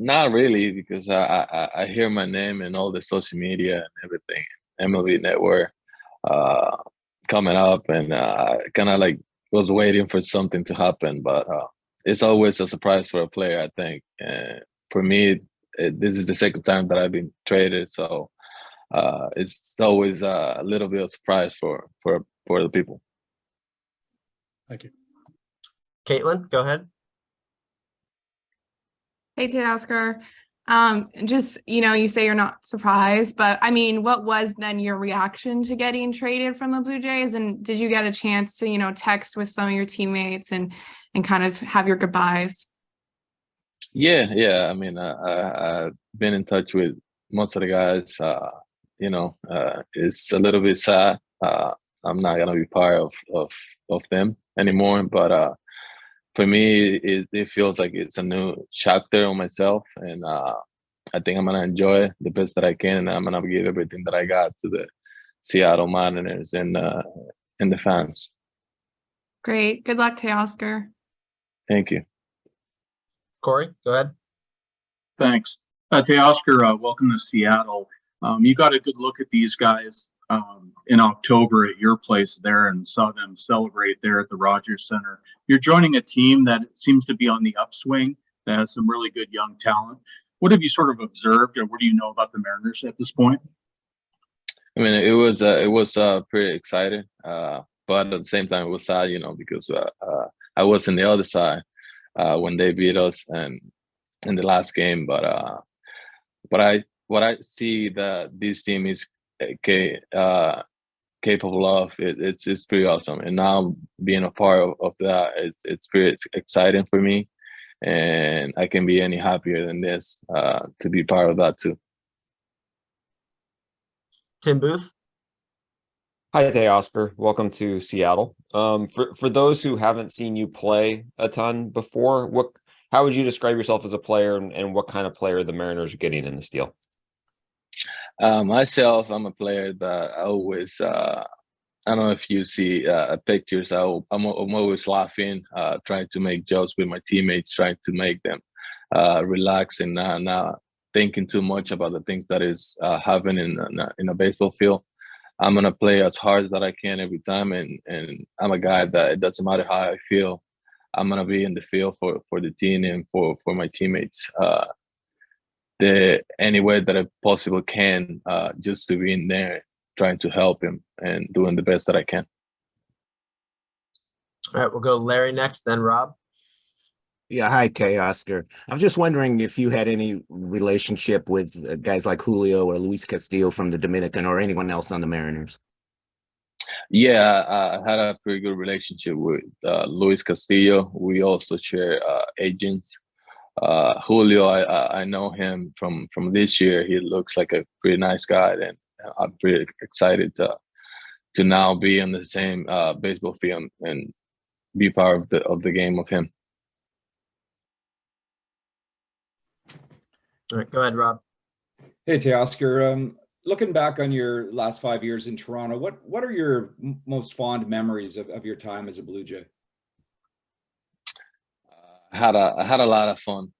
Not really, because I hear my name in all the social media and everything, MLB Network, uh, coming up, and kind of like was waiting for something to happen. But it's always a surprise for a player, I think. And for me, this is the second time that I've been traded, so it's always a little bit of surprise for the people. Thank you. Caitlin, go ahead. Hey, Teoscar. Just, you say you're not surprised, but I mean, what was then your reaction to getting traded from the Blue Jays? And did you get a chance to, text with some of your teammates and kind of have your goodbyes? Yeah. I mean, I've been in touch with most of the guys. It's a little bit sad. I'm not gonna be part of them anymore, but for me, it feels like it's a new chapter on myself, and I think I'm gonna enjoy it the best that I can, and I'm gonna give everything that I got to the Seattle Mariners and the fans. Great. Good luck, Teoscar. Thank you. Corey, go ahead. Thanks. Teoscar, welcome to Seattle. You got a good look at these guys in October at your place there and saw them celebrate there at the Rogers Center. You're joining a team that seems to be on the upswing, that has some really good young talent. What have you sort of observed, or what do you know about the Mariners at this point? I mean, it was pretty exciting, but at the same time, it was sad, because I was on the other side when they beat us and in the last game. But what I see that this team is capable of, it's pretty awesome. And now being a part of that, it's pretty exciting for me, and I can be any happier than this to be part of that too. Tim Booth. Hi, Teoscar. Welcome to Seattle. For those who haven't seen you play a ton before, how would you describe yourself as a player, and what kind of player the Mariners are getting in this deal? Myself, I'm a player that I always, I don't know if you see pictures, I'm always laughing, trying to make jokes with my teammates, trying to make them relax and not thinking too much about the things that is happening in a baseball field. I'm going to play as hard as that I can every time, and I'm a guy that it doesn't matter how I feel, I'm going to be in the field for the team and for my teammates. Any way that I possibly can, just to be in there, trying to help him and doing the best that I can. All right, we'll go Larry next, then Rob. Yeah, hi, Teoscar. I was just wondering if you had any relationship with guys like Julio or Luis Castillo from the Dominican, or anyone else on the Mariners. Yeah, I had a pretty good relationship with Luis Castillo. We also share agents. Julio, I know him from this year. He looks like a pretty nice guy, and I'm pretty excited to now be on the same baseball field and be part of the game of him. All right, go ahead, Rob. Hey, Teoscar. Looking back on your last 5 years in Toronto, what are your most fond memories of your time as a Blue Jay? I had a lot of fun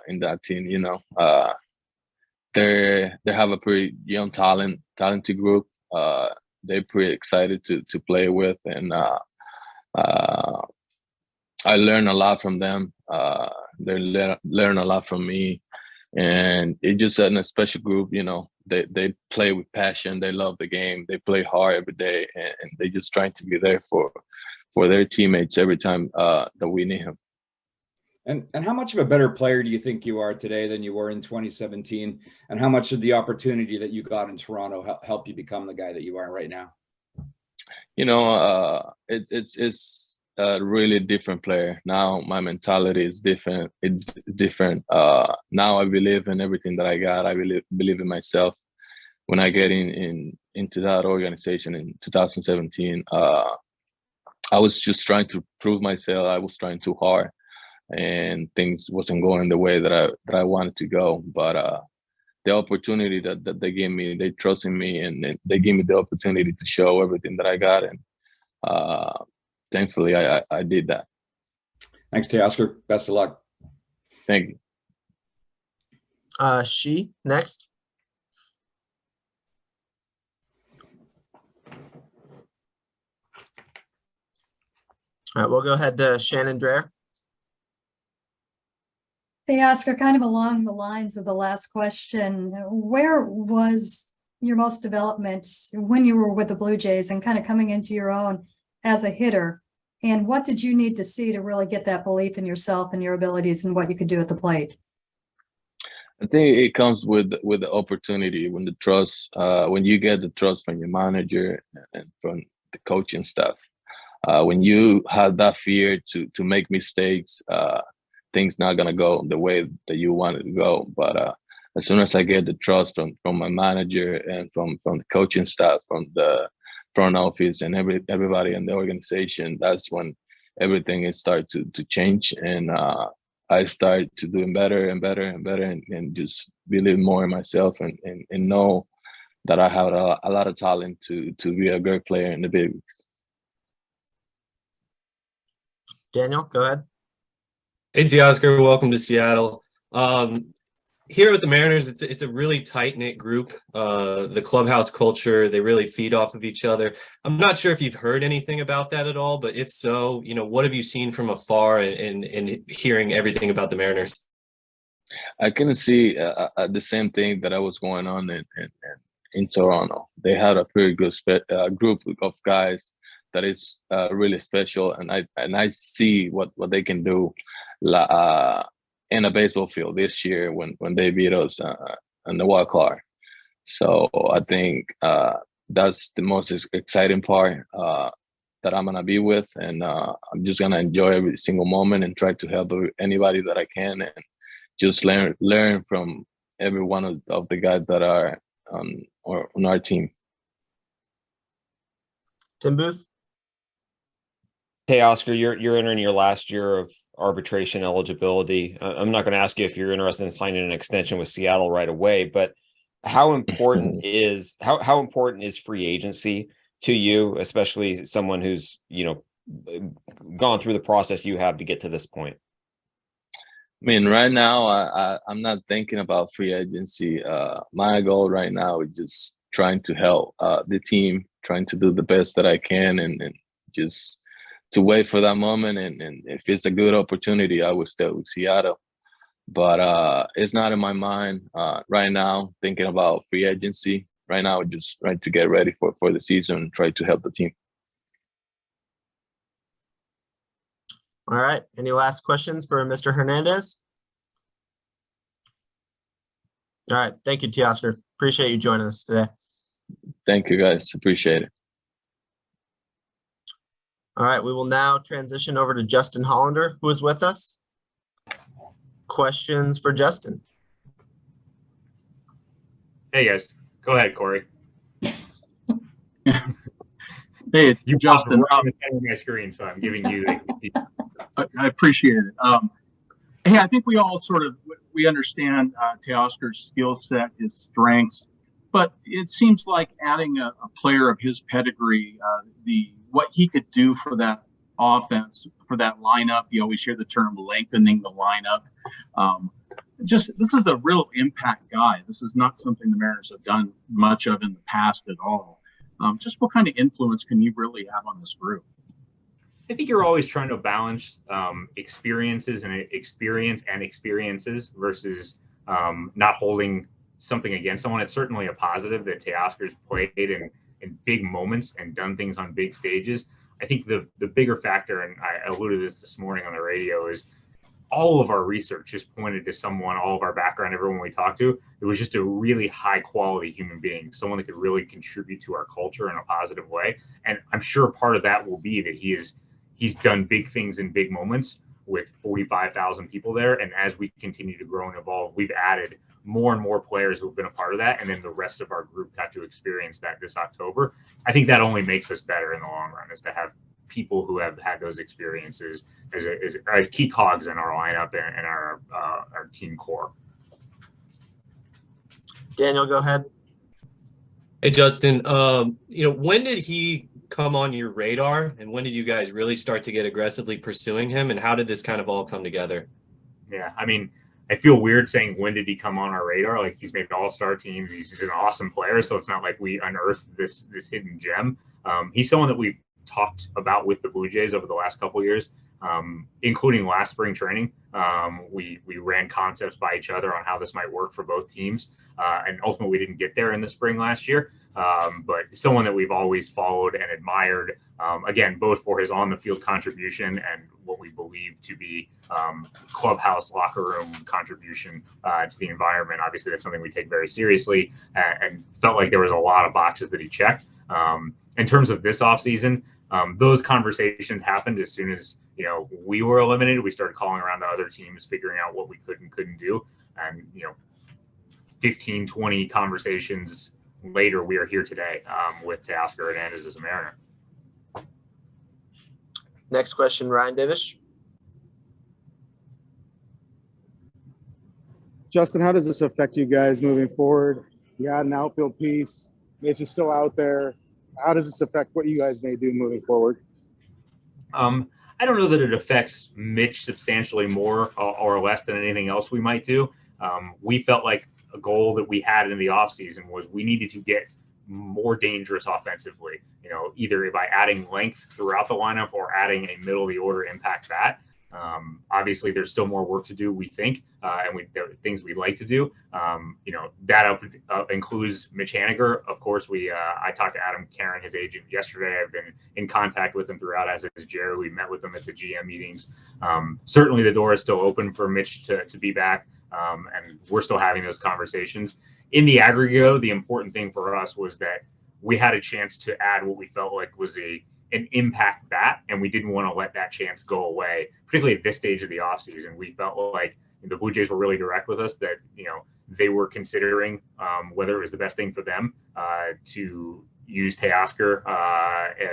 in that team. They have a pretty young talented group. They're pretty excited to play with, and I learn a lot from them. They learn a lot from me, and it's just a special group. They play with passion. They love the game. They play hard every day, and they just trying to be there for their teammates every time that we need them. And how much of a better player do you think you are today than you were in 2017? And how much of the opportunity that you got in Toronto help you become the guy that you are right now? It's a really different player. Now my mentality is different. It's different. Now I believe in everything that I got. I believe in myself. When I get into that organization in 2017, I was just trying to prove myself. I was trying too hard, and things wasn't going the way that I wanted to go. But the opportunity that they gave me, they trusted me, and they gave me the opportunity to show everything that I got, and thankfully I did that. Thanks, Teoscar. Best of luck. Thank you. She next. All right, we'll go ahead to Shannon Dreher. Hey, Oscar, kind of along the lines of the last question, where was your most development when you were with the Blue Jays and kind of coming into your own as a hitter? And what did you need to see to really get that belief in yourself and your abilities and what you could do at the plate? I think it comes with the opportunity, when the trust, when you get the trust from your manager and from the coaching staff. When you have that fear to make mistakes, things not gonna go the way that you want it to go. But as soon as I get the trust from my manager and from the coaching staff, from the front office and everybody in the organization, that's when everything is start to change, and I start to doing better and better and better, and just believe more in myself and know that I have a lot of talent to be a great player in the big leagues. Daniel, go ahead. Hey, Teoscar, welcome to Seattle. Here with the Mariners, it's a really tight-knit group. The clubhouse culture, they really feed off of each other. I'm not sure if you've heard anything about that at all, but if so, what have you seen from afar and hearing everything about the Mariners? I can see the same thing that I was going on in Toronto. They had a pretty good group of guys that is really special, and I see what they can do in a baseball field this year when they beat us in the wild card. So I think that's the most exciting part that I'm gonna be with, and I'm just gonna enjoy every single moment and try to help anybody that I can, and just learn from every one of the guys that are on our team. Tim Booth. Hey, Oscar, you're entering your last year of arbitration eligibility. I'm not going to ask you if you're interested in signing an extension with Seattle right away, but how important is free agency to you, especially someone who's gone through the process you have to get to this point? I mean, right now, I'm not thinking about free agency. My goal right now is just trying to help the team, trying to do the best that I can, and just to wait for that moment. And if it's a good opportunity, I will stay with Seattle. But it's not in my mind right now, thinking about free agency. Right now, just trying to get ready for the season and try to help the team. All right. Any last questions for Mr. Hernandez? All right. Thank you, Teoscar. Appreciate you joining us today. Thank you, guys. Appreciate it. All right. We will now transition over to Justin Hollander, who is with us. Questions for Justin? Hey, guys. Go ahead, Corey. Hey, You Justin. right in the center of my screen, so I'm giving you. I appreciate it. Hey, I think we all we understand Teoscar's skill set, his strengths, but it seems like adding a player of his pedigree, what he could do for that offense, for that lineup. You always hear the term lengthening the lineup. This is a real impact guy. This is not something the Mariners have done much of in the past at all. Just what kind of influence can you really have on this group? I think you're always trying to balance experiences versus not holding something against someone. It's certainly a positive that Teoscar's played in big moments and done things on big stages. I think the bigger factor, and I alluded to this morning on the radio, is all of our research just pointed to someone, all of our background, everyone we talked to, it was just a really high quality human being, someone that could really contribute to our culture in a positive way. And I'm sure part of that will be that he's done big things in big moments with 45,000 people there. And as we continue to grow and evolve, we've added more and more players who've been a part of that. And then the rest of our group got to experience that this October. I think that only makes us better in the long run, is to have people who have had those experiences as key cogs in our lineup and our team core. Daniel, go ahead. Hey, Justin, when did he come on your radar, and when did you guys really start to get aggressively pursuing him, and how did this kind of all come together? Yeah, I mean, I feel weird saying when did he come on our radar? Like he's made all-star teams. He's an awesome player. So it's not like we unearthed this hidden gem. He's someone that we've talked about with the Blue Jays over the last couple of years, including last spring training. We ran concepts by each other on how this might work for both teams. And ultimately we didn't get there in the spring last year. But someone that we've always followed and admired, again, both for his on the field contribution and what we believe to be clubhouse locker room contribution to the environment. Obviously, that's something we take very seriously, and felt like there was a lot of boxes that he checked. In terms of this offseason, those conversations happened as soon as we were eliminated. We started calling around to other teams, figuring out what we could and couldn't do, and 15, 20 conversations later, we are here today with Teoscar Hernandez as a Mariner. Next question, Ryan Davis. Justin, how does this affect you guys moving forward? You had an outfield piece. Mitch is still out there. How does this affect what you guys may do moving forward? I don't know that it affects Mitch substantially more or less than anything else we might do. We felt like a goal that we had in the offseason was we needed to get more dangerous offensively, either by adding length throughout the lineup or adding a middle of the order impact bat. Obviously there's still more work to do, we think, and there are things we'd like to do. That includes Mitch Haniger. Of course, I talked to Adam Karen, his agent, yesterday. I've been in contact with him throughout, as is Jerry. We met with him at the GM meetings. Certainly the door is still open for Mitch to be back, and we're still having those conversations. In the aggregate, though, the important thing for us was that we had a chance to add what we felt like was an impact bat, and we didn't want to let that chance go away, particularly at this stage of the offseason. We felt like the Blue Jays were really direct with us that, they were considering whether it was the best thing for them to use Teoscar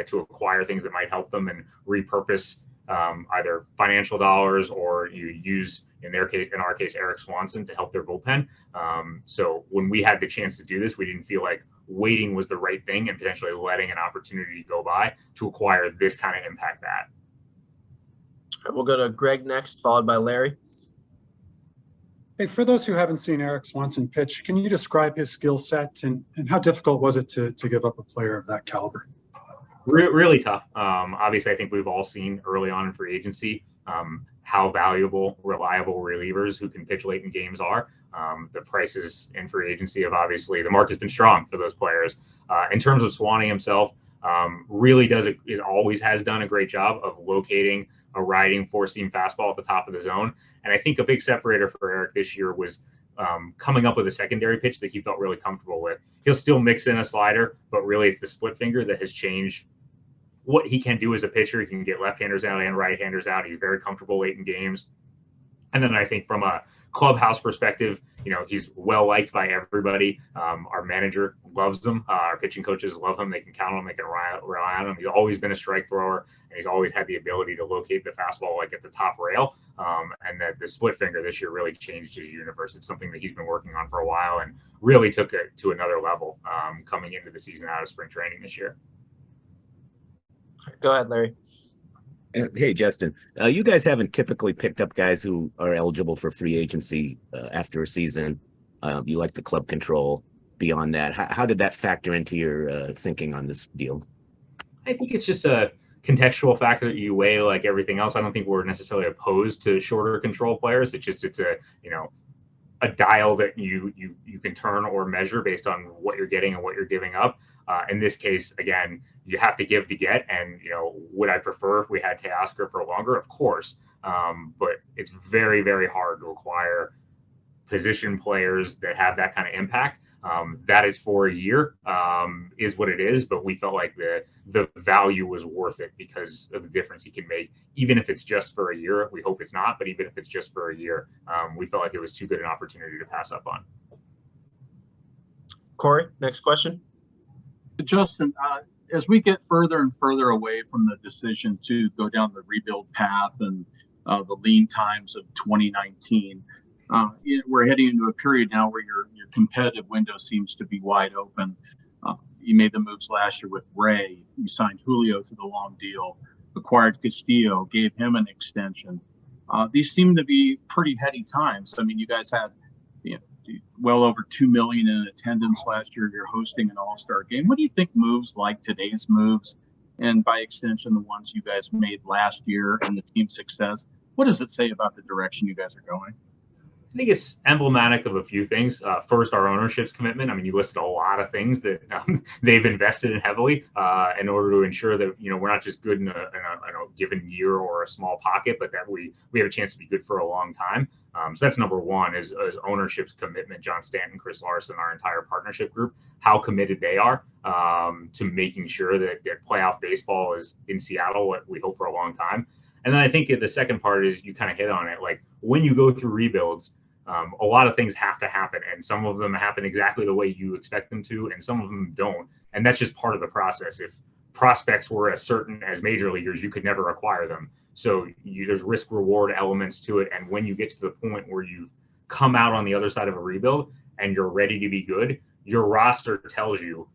to acquire things that might help them and repurpose either financial dollars or you use, in our case, Eric Swanson to help their bullpen. So when we had the chance to do this, we didn't feel like waiting was the right thing and potentially letting an opportunity go by to acquire this kind of impact bat. We'll go to Greg next, followed by Larry. Hey, for those who haven't seen Eric Swanson pitch, can you describe his skill set and how difficult was it to give up a player of that caliber? Really tough. Obviously, I think we've all seen early on in free agency how valuable, reliable relievers who can pitch late in games are. The prices in free agency have obviously, the market's been strong for those players. In terms of Swanee himself, really it always has done a great job of locating a riding four-seam fastball at the top of the zone. And I think a big separator for Eric this year was coming up with a secondary pitch that he felt really comfortable with. He'll still mix in a slider, but really it's the split finger that has changed what he can do as a pitcher. He can get left-handers out and right-handers out. He's very comfortable late in games. And then I think from a clubhouse perspective, he's well liked by everybody. Our manager loves him. Our pitching coaches love him. They can count on him. They can rely on him. He's always been a strike thrower, and he's always had the ability to locate the fastball like at the top rail. And that the split finger this year really changed his universe. It's something that he's been working on for a while and really took it to another level coming into the season out of spring training this year. Go ahead, Larry. Hey, Justin, you guys haven't typically picked up guys who are eligible for free agency after a season. You like the club control beyond that. How did that factor into your thinking on this deal? I think it's just a contextual factor that you weigh like everything else. I don't think we're necessarily opposed to shorter control players. It's a dial that you can turn or measure based on what you're getting and what you're giving up. In this case, again, you have to give to get. And, would I prefer if we had Teoscar for longer? Of course. But it's very, very hard to acquire position players that have that kind of impact. That is for a year, is what it is. But we felt like the value was worth it because of the difference he can make, even if it's just for a year. We hope it's not, but even if it's just for a year, we felt like it was too good an opportunity to pass up on. Corey, next question. Justin, as we get further and further away from the decision to go down the rebuild path and the lean times of 2019, we're heading into a period now where your competitive window seems to be wide open. You made the moves last year with Ray. You signed Julio to the long deal, acquired Castillo, gave him an extension. These seem to be pretty heady times. I mean, you guys had, you know, well over 2 million in attendance last year. You're hosting an all-star game. What do you think moves like today's moves, and by extension, the ones you guys made last year and the team success, what does it say about the direction you guys are going? I think it's emblematic of a few things. First, our ownership's commitment. I mean, you listed a lot of things that they've invested in heavily in order to ensure that, you know, we're not just good in a given year or a small pocket, but that we have a chance to be good for a long time. So that's number one is ownership's commitment. John Stanton, Chris Larson, our entire partnership group, how committed they are to making sure that playoff baseball is in Seattle, what we hope for a long time. And then I think the second part is you kind of hit on it. Like when you go through rebuilds, a lot of things have to happen, and some of them happen exactly the way you expect them to, and some of them don't. And that's just part of the process. If prospects were as certain as major leaguers, you could never acquire them. So there's risk reward elements to it. And when you get to the point where you've come out on the other side of a rebuild and you're ready to be good, your roster tells you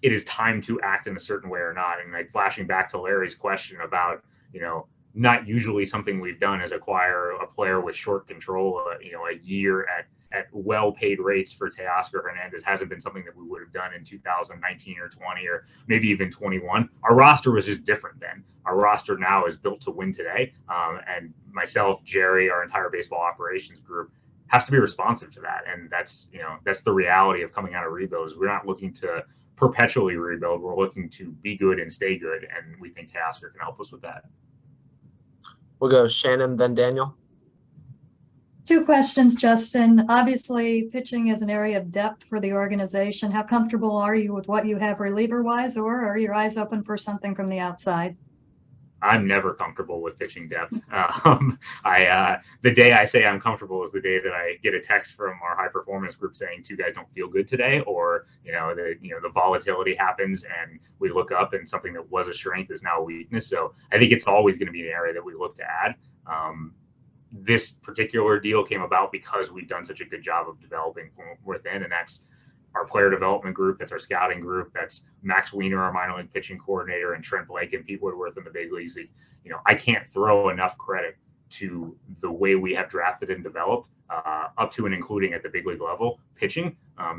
it is time to act in a certain way or not. And like flashing back to Larry's question about, you know, not usually something we've done is acquire a player with short control, you know, a year at well-paid rates for Teoscar Hernandez hasn't been something that we would have done in 2019 or 20 or maybe even 21. Our roster was just different then. Our roster now is built to win today. And myself, Jerry, our entire baseball operations group has to be responsive to that. And that's, you know, that's the reality of coming out of rebuilds. We're not looking to perpetually rebuild. We're looking to be good and stay good. And we think Teoscar can help us with that. We'll go Shannon, then Daniel. 2 questions, Justin. Obviously, pitching is an area of depth for the organization. How comfortable are you with what you have reliever-wise, or are your eyes open for something from the outside? I'm never comfortable with pitching depth. The day I say I'm comfortable is the day that I get a text from our high performance group saying 2 guys don't feel good today, or the volatility happens and we look up and something that was a strength is now a weakness. So I think it's always going to be an area that we look to add. This particular deal came about because we've done such a good job of developing from within, and that's our player development group, that's our scouting group, that's Max Weiner, our minor league pitching coordinator, and Trent Blake and Pete Woodworth in the big leagues. You know, I can't throw enough credit to the way we have drafted and developed up to and including at the big league level pitching.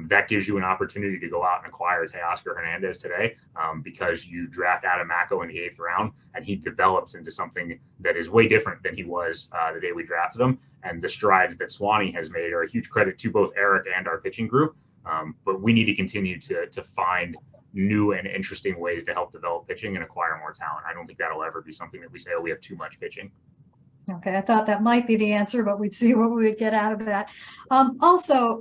That gives you an opportunity to go out and acquire Teoscar Hernandez today because you draft Adam Macko in the 8th round and he develops into something that is way different than he was the day we drafted him. And the strides that Swanee has made are a huge credit to both Eric and our pitching group. But we need to continue to find new and interesting ways to help develop pitching and acquire more talent. I don't think that'll ever be something that we say, oh, we have too much pitching. Okay, I thought that might be the answer, but we'd see what we would get out of that. Also,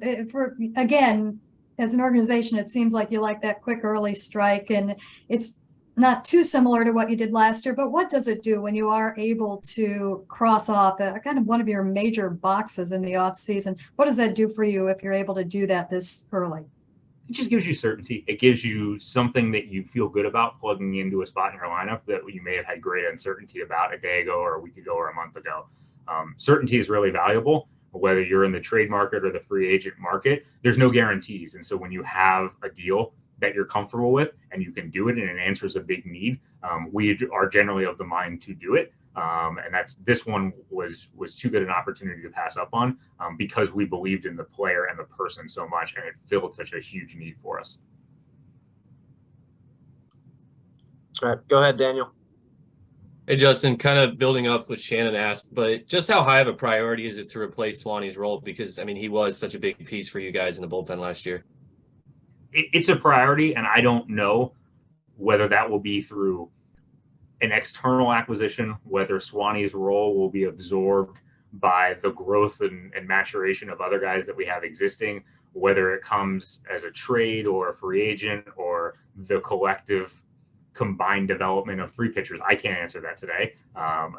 again, as an organization, it seems like you like that quick early strike, and it's not too similar to what you did last year, but what does it do when you are able to cross off kind of one of your major boxes in the off season? What does that do for you if you're able to do that this early? It just gives you certainty. It gives you something that you feel good about plugging into a spot in your lineup that you may have had great uncertainty about a day ago or a week ago or a month ago. Certainty is really valuable, whether you're in the trade market or the free agent market. There's no guarantees. And so when you have a deal that you're comfortable with and you can do it and it answers a big need, we are generally of the mind to do it. And this one was too good an opportunity to pass up on because we believed in the player and the person so much, and it filled such a huge need for us. All right, go ahead, Daniel. Hey, Justin, kind of building up what Shannon asked, but just how high of a priority is it to replace Swanee's role? Because, I mean, he was such a big piece for you guys in the bullpen last year. It's a priority, and I don't know whether that will be through an external acquisition, whether Swanee's role will be absorbed by the growth and maturation of other guys that we have existing, whether it comes as a trade or a free agent or the collective combined development of 3 pitchers. I can't answer that today.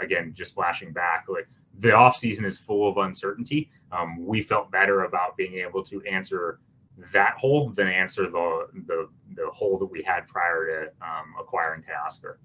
Again, just flashing back, like the offseason is full of uncertainty. We felt better about being able to answer that hole than answer the hole that we had prior to acquiring Teoscar.